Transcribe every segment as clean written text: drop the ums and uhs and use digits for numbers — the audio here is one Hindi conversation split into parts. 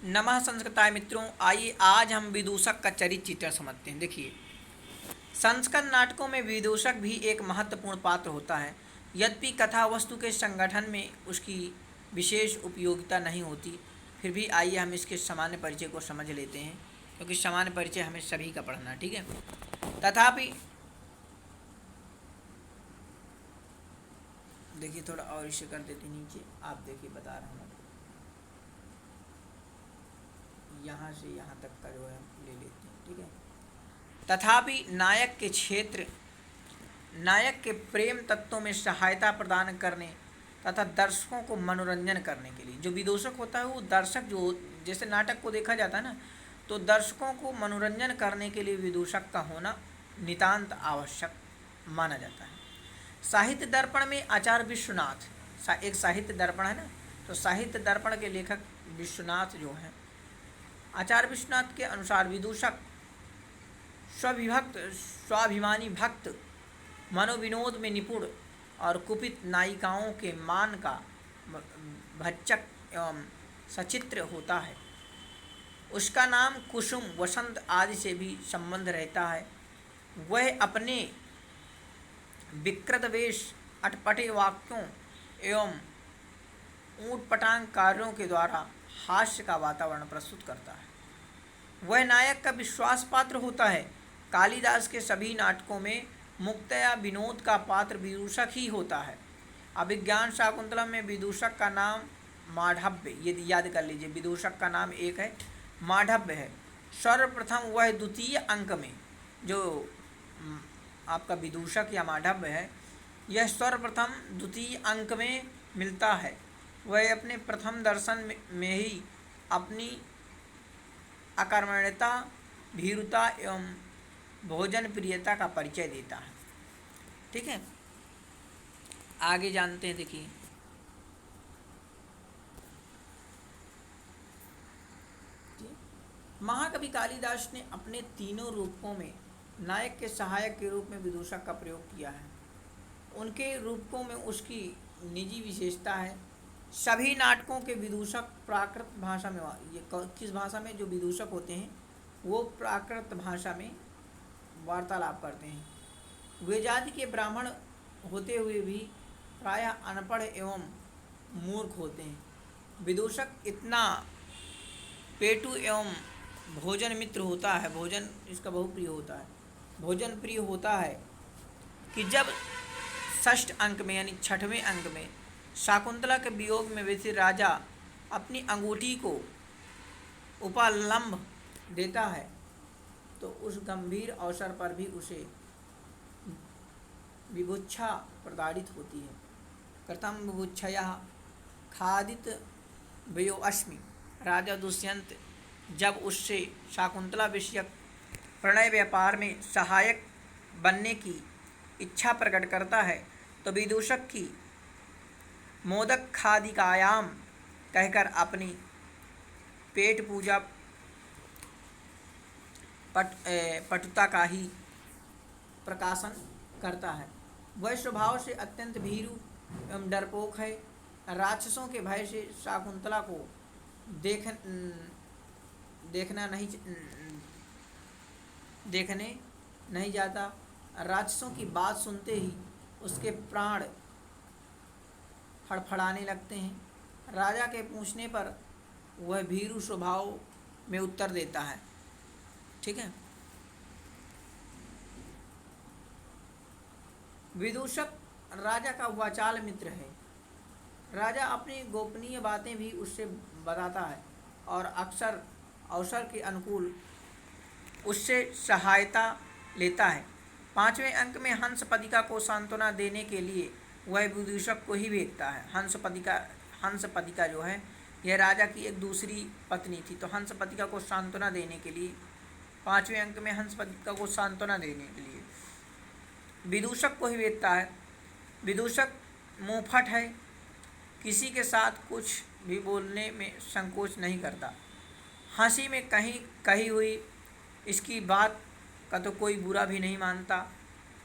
नमः संस्कृताय मित्रों, आइए आज हम विदूषक का चरित्र चित्रण समझते हैं। देखिए, संस्कृत नाटकों में विदूषक भी एक महत्वपूर्ण पात्र होता है। यद्यपि कथा वस्तु के संगठन में उसकी विशेष उपयोगिता नहीं होती, फिर भी आइए हम इसके सामान्य परिचय को समझ लेते हैं, क्योंकि सामान्य परिचय हमें सभी का पढ़ना है। ठीक है। तथापि देखिए, थोड़ा और इसे कर देते नीचे, आप देखिए बता रहा हूँ, यहाँ से यहाँ तक का जो है ले लेते हैं। ठीक है। तथापि नायक के प्रेम तत्वों में सहायता प्रदान करने तथा दर्शकों को मनोरंजन करने के लिए जो विदूषक होता है, वो दर्शक जो जैसे नाटक को देखा जाता है ना, तो दर्शकों को मनोरंजन करने के लिए विदूषक का होना नितांत आवश्यक माना जाता है। साहित्य दर्पण में आचार्य विश्वनाथ, एक साहित्य दर्पण है ना, तो साहित्य दर्पण के लेखक विश्वनाथ जो हैं, आचार्य विश्वनाथ के अनुसार विदूषक स्वाभिमानी भक्त, मनोविनोद में निपुण और कुपित नायिकाओं के मान का भक्षक एवं सचित्र होता है। उसका नाम कुसुम, वसंत आदि से भी संबंध रहता है। वह अपने विकृत वेश, अटपटे वाक्यों एवं ऊटपटांग कार्यों के द्वारा हास्य का वातावरण प्रस्तुत करता है। वह नायक का विश्वास पात्र होता है। कालिदास के सभी नाटकों में मुक्तया विनोद का पात्र विदूषक ही होता है। अभिज्ञान शाकुंतलम में विदूषक का नाम माढ़व्य, यदि याद कर लीजिए, विदूषक का नाम एक है माढ़व्य है। सर्वप्रथम वह द्वितीय अंक में जो आपका विदूषक या माढ़व्य है, यह सर्वप्रथम द्वितीय अंक में मिलता है। वह अपने प्रथम दर्शन में ही अपनी अकर्मण्यता, भीरुता एवं भोजन प्रियता का परिचय देता है। ठीक है, आगे जानते हैं। देखिए, महाकवि कालिदास ने अपने तीनों रूपों में नायक के सहायक के रूप में विदूषक का प्रयोग किया है। उनके रूपों में उसकी निजी विशेषता है। सभी नाटकों के विदूषक प्राकृत भाषा में, ये किस भाषा में जो विदूषक होते हैं वो प्राकृत भाषा में वार्तालाप करते हैं। वे जाति के ब्राह्मण होते हुए भी प्रायः अनपढ़ एवं मूर्ख होते हैं। विदूषक इतना पेटु एवं भोजन मित्र होता है, भोजन इसका बहुप्रिय होता है, भोजन प्रिय होता है कि जब षष्ठ अंक में यानी छठवें अंक में शाकुंतला के वियोग में व्यथित राजा अपनी अंगूठी को उपालंब देता है, तो उस गंभीर अवसर पर भी उसे विभुच्छा प्रताड़ित होती है। प्रथम विभुच्छया खादित वयो अश्मि। राजा दुष्यंत जब उससे शाकुंतला विषयक प्रणय व्यापार में सहायक बनने की इच्छा प्रकट करता है, तो विदूषक की मोदक खादिकायाम कहकर अपनी पेट पूजा पटुता का ही प्रकाशन करता है। वह स्वभाव से अत्यंत भीरु एवं डरपोक है। राक्षसों के भय से शाकुंतला को देखने नहीं जाता। राक्षसों की बात सुनते ही उसके प्राण फड़फड़ाने लगते हैं। राजा के पूछने पर वह भीरु स्वभाव में उत्तर देता है। ठीक है। विदूषक राजा का वाचाल मित्र है। राजा अपनी गोपनीय बातें भी उससे बताता है और अक्सर अवसर के अनुकूल उससे सहायता लेता है। पांचवें अंक में हंसपदिका को सांत्वना देने के लिए वह विदूषक को ही भेजता है। हंसपदिका जो है, यह राजा की एक दूसरी पत्नी थी, तो हंसपदिका को सांत्वना देने के लिए, पांचवें अंक में हंसपदिका को सांत्वना देने के लिए विदूषक को ही भेजता है। विदूषक मुंहफट है, किसी के साथ कुछ भी बोलने में संकोच नहीं करता। हंसी में कही हुई इसकी बात का तो कोई बुरा भी नहीं मानता।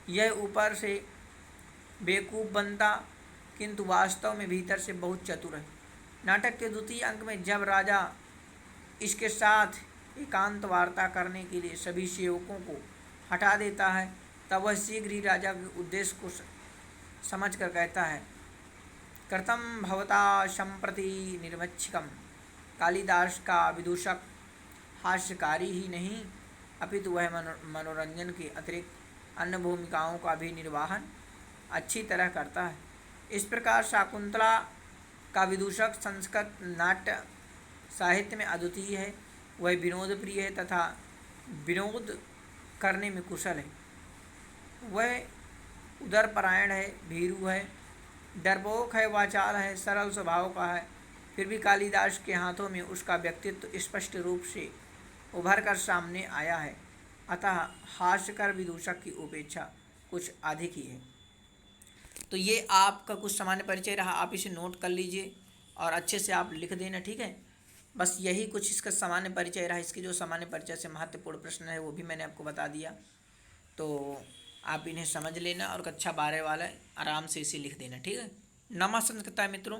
यह ऊपर से बेवकूफ़ बनता, किंतु वास्तव में भीतर से बहुत चतुर है। नाटक के द्वितीय अंक में जब राजा इसके साथ एकांत वार्ता करने के लिए सभी सेवकों को हटा देता है। तब वह शीघ्र ही राजा के उद्देश्य को समझ कर कहता है, कृतं भवता सम्प्रति निर्मच्छिकम। कालिदास का विदूषक हास्यकारी ही नहीं अपितु वह मनोरंजन के अतिरिक्त अन्य भूमिकाओं का भी निर्वहन अच्छी तरह करता है। इस प्रकार शाकुंतला का विदूषक संस्कृत नाट्य साहित्य में अद्वितीय है। वह विनोद प्रिय है तथा विनोद करने में कुशल है। वह उदरपरायण है, भीरू है, डरपोक है, वाचाल है, सरल स्वभाव का है। फिर भी कालिदास के हाथों में उसका व्यक्तित्व स्पष्ट रूप से उभर कर सामने आया है। अतः हास्यकर विदूषक की उपेक्षा कुछ अधिक ही है। तो ये आपका कुछ सामान्य परिचय रहा, आप इसे नोट कर लीजिए और अच्छे से आप लिख देना, ठीक है। बस यही कुछ इसका सामान्य परिचय रहा। इसके जो सामान्य परिचय से महत्वपूर्ण प्रश्न है वो भी मैंने आपको बता दिया, तो आप इन्हें समझ लेना और कक्षा 12 वाला आराम से इसे लिख देना, ठीक है। नमः संस्कृत मित्रों।